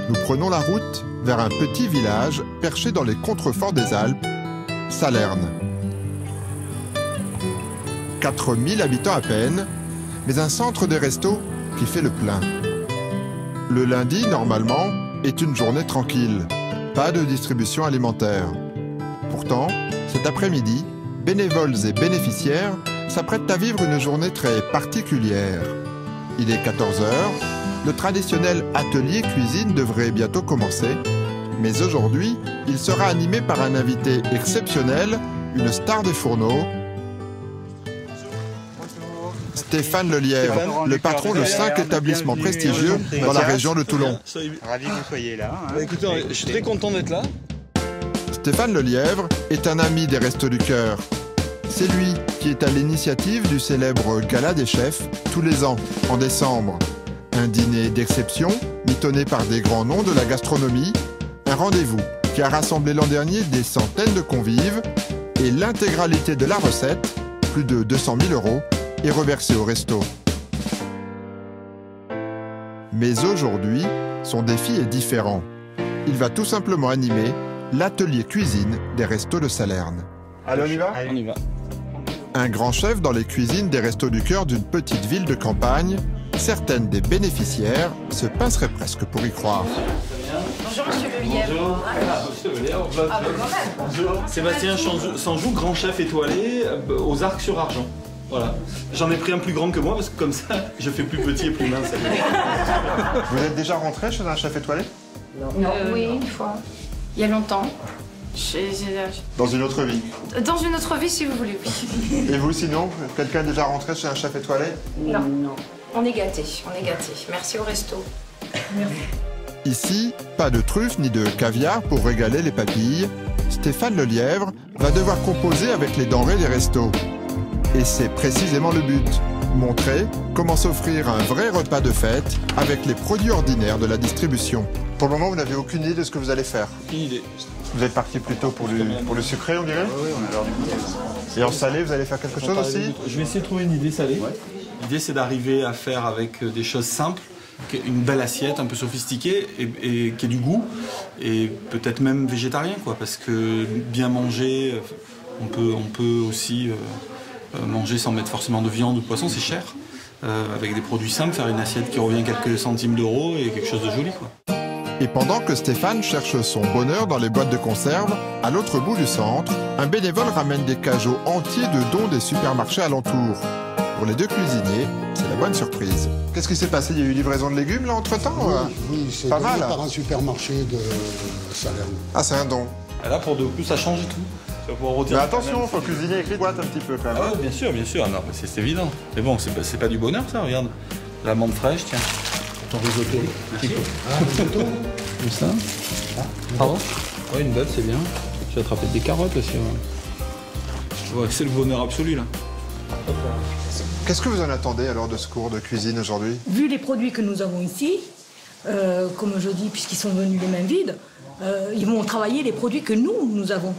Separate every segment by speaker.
Speaker 1: nous prenons la route vers un petit village perché dans les contreforts des Alpes, Salerne. 4000 habitants à peine, mais un centre des restos qui fait le plein. Le lundi, normalement, est une journée tranquille. Pas de distribution alimentaire. Pourtant, cet après-midi, bénévoles et bénéficiaires s'apprêtent à vivre une journée très particulière. Il est 14 h, le traditionnel atelier cuisine devrait bientôt commencer, mais aujourd'hui, il sera animé par un invité exceptionnel, une star des fourneaux, Stéphane Lelièvre, le patron de 5 établissements prestigieux dans la région de Toulon.
Speaker 2: Ravi que vous soyez là.
Speaker 3: Écoutez, je suis très content d'être là.
Speaker 1: Stéphane Lelièvre est un ami des Restos du Cœur. C'est lui qui est à l'initiative du célèbre Gala des chefs tous les ans, en décembre. Un dîner d'exception, mitonné par des grands noms de la gastronomie, un rendez-vous qui a rassemblé l'an dernier des centaines de convives et l'intégralité de la recette, plus de 200 000 €, est reversée au resto. Mais aujourd'hui, son défi est différent. Il va tout simplement animer l'atelier cuisine des Restos de Salerne.
Speaker 3: Allez, on y va ?
Speaker 2: Allez.
Speaker 3: On y va.
Speaker 1: Un grand chef dans les cuisines des Restos du Cœur d'une petite ville de campagne, certaines des bénéficiaires se pinceraient presque pour y croire.
Speaker 4: Bonjour Monsieur Lelièvre.
Speaker 3: Bonjour. Sébastien Sanjou, grand chef étoilé aux Arcs-sur-Argent. Voilà. J'en ai pris un plus grand que moi parce que comme ça, je fais plus petit et plus mince.
Speaker 1: Vous êtes déjà rentré chez un chef étoilé?
Speaker 4: Non, oui, une fois. Il y a longtemps.
Speaker 1: Dans une autre vie.
Speaker 4: Dans une autre vie, si vous voulez, oui.
Speaker 1: Et vous sinon, quelqu'un est déjà rentré chez un chef étoilé?
Speaker 4: Non. On est gâtés, on est gâtés. Merci au resto. Merci.
Speaker 1: Ici, pas de truffes ni de caviar pour régaler les papilles. Stéphane Lelièvre va devoir composer avec les denrées des restos. Et c'est précisément le but. Montrer comment s'offrir un vrai repas de fête avec les produits ordinaires de la distribution. Pour le moment, vous n'avez aucune idée de ce que vous allez faire.
Speaker 3: Aucune idée.
Speaker 1: Vous êtes parti plutôt pour le sucré, on dirait?
Speaker 2: Oui, on a l'heure du goûter.
Speaker 1: Et en salé, vous allez faire quelque chose aussi?
Speaker 3: Je vais essayer de trouver une idée salée. Ouais. L'idée, c'est d'arriver à faire avec des choses simples, une belle assiette un peu sophistiquée et qui ait du goût, et peut-être même végétarien, quoi, parce que bien manger, on peut aussi manger sans mettre forcément de viande ou de poisson, c'est cher. Avec des produits simples, faire une assiette qui revient quelques centimes d'euros et quelque chose de joli, quoi.
Speaker 1: Et pendant que Stéphane cherche son bonheur dans les boîtes de conserve, à l'autre bout du centre, un bénévole ramène des cajots entiers de dons des supermarchés alentours. Pour les deux cuisiniers, c'est la bonne surprise. Qu'est-ce qui s'est passé? Il y a eu livraison de légumes là entre-temps?
Speaker 5: Oui, c'est
Speaker 1: pas
Speaker 5: donné
Speaker 1: mal,
Speaker 5: par un supermarché de Salerne.
Speaker 1: Ah, c'est un don.
Speaker 3: Et là, pour de plus, ça change tout. Ça va pouvoir retirer.
Speaker 1: Mais attention, il faut cuisiner avec les boîtes un petit peu quand même.
Speaker 3: Ah ouais, bien sûr, bien sûr. Ah non, c'est évident. Mais bon, c'est pas du bonheur, ça, regarde. L'amande fraîche, tiens. Ton risotto. Merci.
Speaker 5: Risotto.
Speaker 3: Comme ça. Pardon? Ouais, une botte, c'est bien. J'ai attrapé des carottes aussi. Ouais, c'est le bonheur absolu, là.
Speaker 1: Qu'est-ce que vous en attendez alors de ce cours de cuisine aujourd'hui?
Speaker 6: Vu les produits que nous avons ici, comme je dis, puisqu'ils sont venus les mains vides, ils vont travailler les produits que nous avons.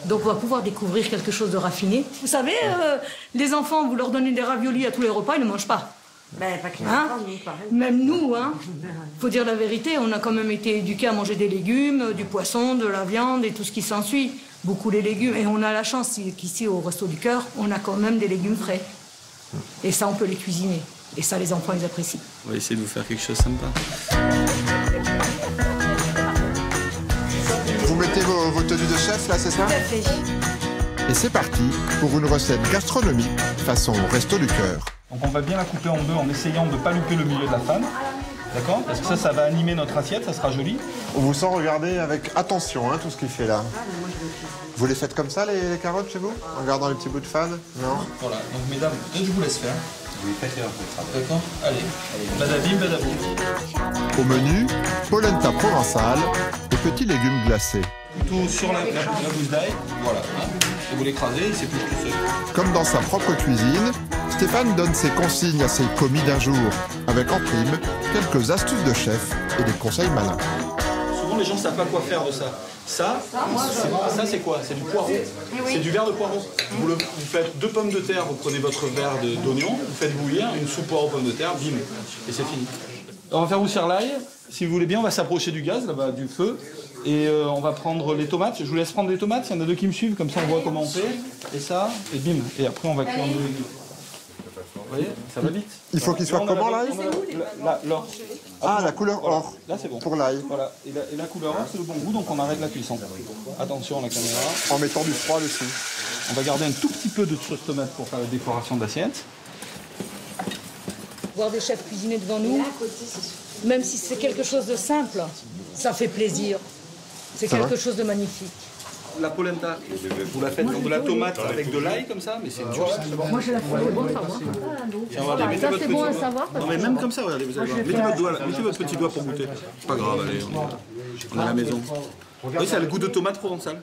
Speaker 6: Donc on va pouvoir découvrir quelque chose de raffiné. Vous savez, les enfants, vous leur donnez des raviolis à tous les repas, ils ne mangent pas.
Speaker 7: Ben, pas que
Speaker 6: Hein? Même nous, hein. Faut dire la vérité, on a quand même été éduqués à manger des légumes, du poisson, de la viande et tout ce qui s'ensuit. Beaucoup les légumes. Et on a la chance qu'ici, au Resto du Cœur, on a quand même des légumes frais. Et ça, on peut les cuisiner. Et ça, les enfants, ils apprécient.
Speaker 3: On va essayer de vous faire quelque chose sympa.
Speaker 1: Vous mettez vos tenues de chef là, c'est ça?
Speaker 6: Tout à fait.
Speaker 1: Et c'est parti pour une recette gastronomique façon Resto du Cœur.
Speaker 3: Donc on va bien la couper en deux en essayant de ne pas louper le milieu de la fan. D'accord? Parce que ça va animer notre assiette, ça sera joli.
Speaker 1: On vous sent regarder avec attention tout ce qu'il fait là. Vous les faites comme ça les carottes chez vous? En regardant les petits bouts de fan? Non?
Speaker 3: Voilà, donc mesdames, peut-être je vous laisse faire.
Speaker 2: Oui, faites-le un peu.
Speaker 3: D'accord? Allez, badabim, badaboum.
Speaker 1: Au menu, polenta provençale et petits légumes glacés.
Speaker 3: Plutôt sur la gousse d'ail, voilà. Hein. Et vous l'écrasez, il s'épluche tout seul.
Speaker 1: Comme dans sa propre cuisine, Stéphane donne ses consignes à ses commis d'un jour, avec en prime quelques astuces de chef et des conseils malins.
Speaker 3: Souvent les gens ne savent pas quoi faire de ça. Ça c'est quoi? C'est du poireau. C'est du verre de poireau. Vous faites 2 pommes de terre, vous prenez votre verre d'oignon, vous faites bouillir, une soupe poireau pommes de terre, bim, et c'est fini. On va faire bouillir l'ail. si vous voulez bien, on va s'approcher du gaz, là-bas, du feu. Et on va prendre les tomates. Je vous laisse prendre les tomates. Il y en a 2 qui me suivent, comme ça on voit comment on fait. Et ça, et bim. Et après on va cuire nos légumes. Vous voyez, ça va vite.
Speaker 1: Il faut qu'il soit comment, l'ail?
Speaker 3: L'or.
Speaker 1: Ah, la couleur or.
Speaker 3: Là c'est bon.
Speaker 1: Pour l'ail.
Speaker 3: Voilà. Et la couleur or, c'est le bon goût, donc on arrête la cuisson. Attention à la caméra.
Speaker 1: En mettant du froid dessus.
Speaker 3: On va garder un tout petit peu de sauce tomate pour faire la décoration de l'assiette.
Speaker 6: Voir des chefs cuisiner devant nous, même si c'est quelque chose de simple, ça fait plaisir. C'est quelque chose de magnifique.
Speaker 3: La polenta, vous la faites dans de la tomate avec de l'ail comme ça, mais c'est dur.
Speaker 6: Moi, je la fais, c'est bon à savoir.
Speaker 3: Regardez,
Speaker 6: Ça, c'est bon à savoir.
Speaker 3: Non mais même comme ça, regardez, vous allez voir. Mettez votre doigt là, mettez votre petit doigt pour goûter. C'est pas grave, allez, on est à la maison. Oui, ça a le goût de tomate provençale.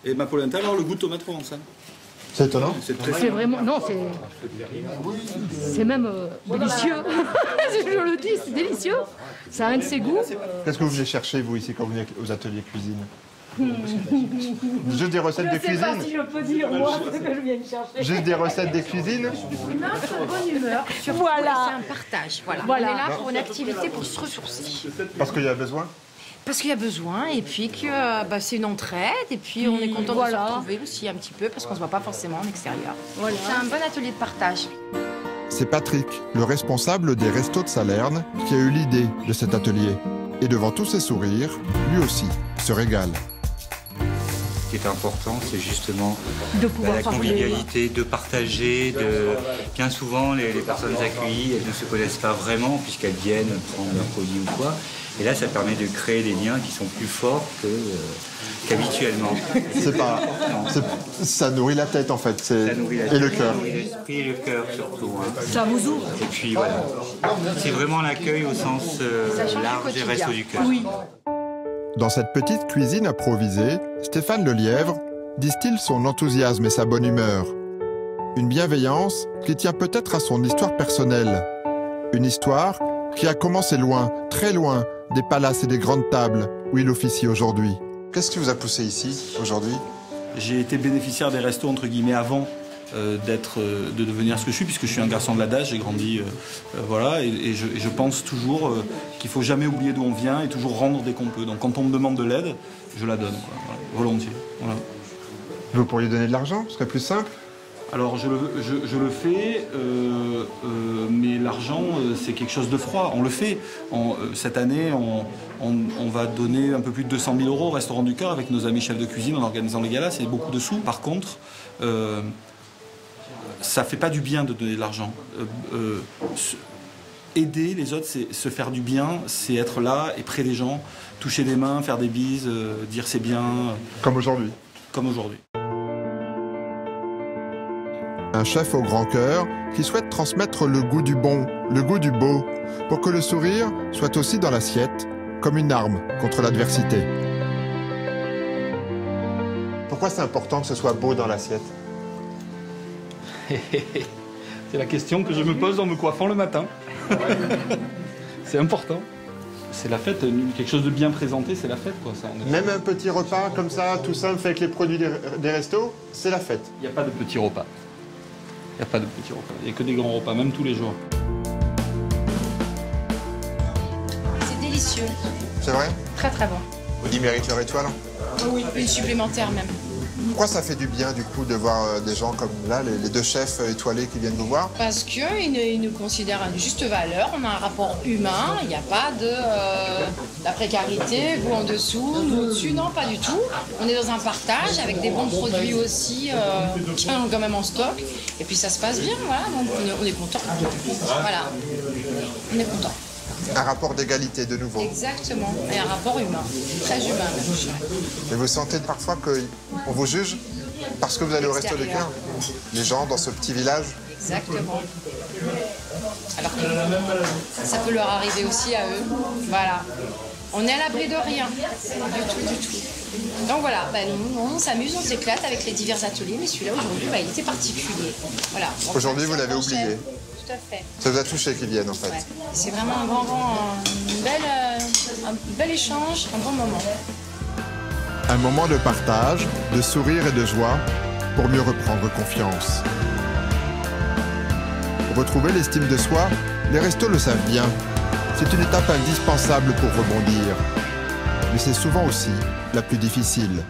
Speaker 3: Et ma polenta, alors le goût de tomate provençale.
Speaker 1: C'est étonnant.
Speaker 6: C'est vraiment... Non, c'est même délicieux. Je le dis, c'est délicieux. Ça a un de ses goûts.
Speaker 1: Qu'est-ce que vous venez chercher, vous, ici, quand vous venez aux ateliers cuisine? Juste des recettes de cuisine?
Speaker 6: Je sais pas si je peux dire, moi, ce que je viens de chercher.
Speaker 1: Juste des recettes de cuisine?
Speaker 4: Notre bonne humeur, surtout,
Speaker 6: Voilà.
Speaker 4: c'est un partage. Voilà.
Speaker 6: Voilà.
Speaker 4: On est là pour une activité pour se ressourcer.
Speaker 1: Parce qu'il y a besoin?
Speaker 4: Parce qu'il y a besoin, et puis que c'est une entraide, et puis on est content de se retrouver aussi un petit peu, parce qu'on ne se voit pas forcément en extérieur. Voilà. C'est un bon atelier de partage.
Speaker 1: C'est Patrick, le responsable des Restos de Salerne, qui a eu l'idée de cet atelier. Et devant tous ces sourires, lui aussi se régale.
Speaker 2: Ce qui est important, c'est justement
Speaker 6: De pouvoir
Speaker 2: la
Speaker 6: parler.
Speaker 2: convivialité, de partager. Bien souvent, les personnes accueillies, elles ne se connaissent pas vraiment puisqu'elles viennent prendre leurs produits ou quoi. Et là, ça permet de créer des liens qui sont plus forts qu'habituellement.
Speaker 1: C'est pas... Ça nourrit la tête, en fait.
Speaker 2: Ça nourrit la
Speaker 1: Et le
Speaker 2: tête,
Speaker 1: cœur.
Speaker 2: ça nourrit l'esprit et le cœur surtout. Hein.
Speaker 6: Ça vous ouvre.
Speaker 2: Et puis voilà, c'est vraiment l'accueil au sens large des Restos du Cœur.
Speaker 6: Oui.
Speaker 1: Dans cette petite cuisine improvisée, Stéphane Lelièvre distille son enthousiasme et sa bonne humeur. Une bienveillance qui tient peut-être à son histoire personnelle. Une histoire qui a commencé loin, très loin, des palaces et des grandes tables où il officie aujourd'hui. Qu'est-ce qui vous a poussé ici, aujourd'hui?
Speaker 3: J'ai été bénéficiaire des restos, entre guillemets, avant de devenir ce que je suis, puisque je suis un garçon de l'adage, j'ai grandi, voilà, et je pense toujours qu'il ne faut jamais oublier d'où on vient et toujours rendre dès qu'on peut. Donc quand on me demande de l'aide, je la donne, quoi, voilà, volontiers. Voilà.
Speaker 1: Vous pourriez donner de l'argent? Ce serait plus simple?
Speaker 3: Alors je le fais, mais l'argent c'est quelque chose de froid. On le fait. Cette année, on va donner un peu plus de 200 000 € au Restaurant du Cœur avec nos amis chefs de cuisine en organisant les galas. C'est beaucoup de sous. Par contre, ça fait pas du bien de donner de l'argent. Aider les autres, c'est se faire du bien, c'est être là et près des gens, toucher des mains, faire des bises, dire c'est bien.
Speaker 1: Comme aujourd'hui.
Speaker 3: Comme aujourd'hui.
Speaker 1: Un chef au grand cœur qui souhaite transmettre le goût du bon, le goût du beau, pour que le sourire soit aussi dans l'assiette, comme une arme contre l'adversité. Pourquoi c'est important que ce soit beau dans l'assiette?
Speaker 3: C'est la question que je me pose en me coiffant le matin. C'est important. C'est la fête, quelque chose de bien présenté, c'est la fête, quoi. Ça,
Speaker 1: Même un petit repas comme ça, tout simple, fait avec les produits des restos, c'est la fête.
Speaker 3: Il n'y a pas de petits repas. Il n'y a pas de petits repas. Il n'y a que des grands repas, même tous les jours.
Speaker 4: C'est délicieux,
Speaker 1: C'est vrai?
Speaker 4: très très bon.
Speaker 1: Il mérite leur étoile.
Speaker 4: Oui, une supplémentaire même.
Speaker 1: Pourquoi ça fait du bien, du coup, de voir des gens comme là, les 2 chefs étoilés qui viennent vous voir?
Speaker 4: Parce qu'ils nous considèrent à une juste valeur, on a un rapport humain, il n'y a pas de la précarité, vous en dessous, nous au-dessus, non, pas du tout. On est dans un partage avec des bons produits aussi qui sont quand même en stock. Et puis ça se passe bien, voilà, donc on est content. Voilà, on est content.
Speaker 1: Un rapport d'égalité, de nouveau.
Speaker 4: Exactement, et un rapport humain, très humain même, je dirais.
Speaker 1: Et vous sentez parfois qu'on vous juge parce que vous allez au Resto du Cœur? Les gens dans ce petit village?
Speaker 4: Exactement. Alors que ça peut leur arriver aussi à eux. Voilà. On est à l'abri de rien. Du tout, du tout. Donc voilà, nous, on s'amuse, on s'éclate avec les divers ateliers, mais celui-là aujourd'hui, il était particulier. Voilà.
Speaker 1: Aujourd'hui, vous l'avez oublié.
Speaker 4: Tout à fait.
Speaker 1: Ça vous a touché qu'ils viennent, en fait.
Speaker 4: Ouais. C'est vraiment un bel échange, un bon moment.
Speaker 1: Un moment de partage, de sourire et de joie pour mieux reprendre confiance. Retrouver l'estime de soi, les restos le savent bien. C'est une étape indispensable pour rebondir. Mais c'est souvent aussi la plus difficile.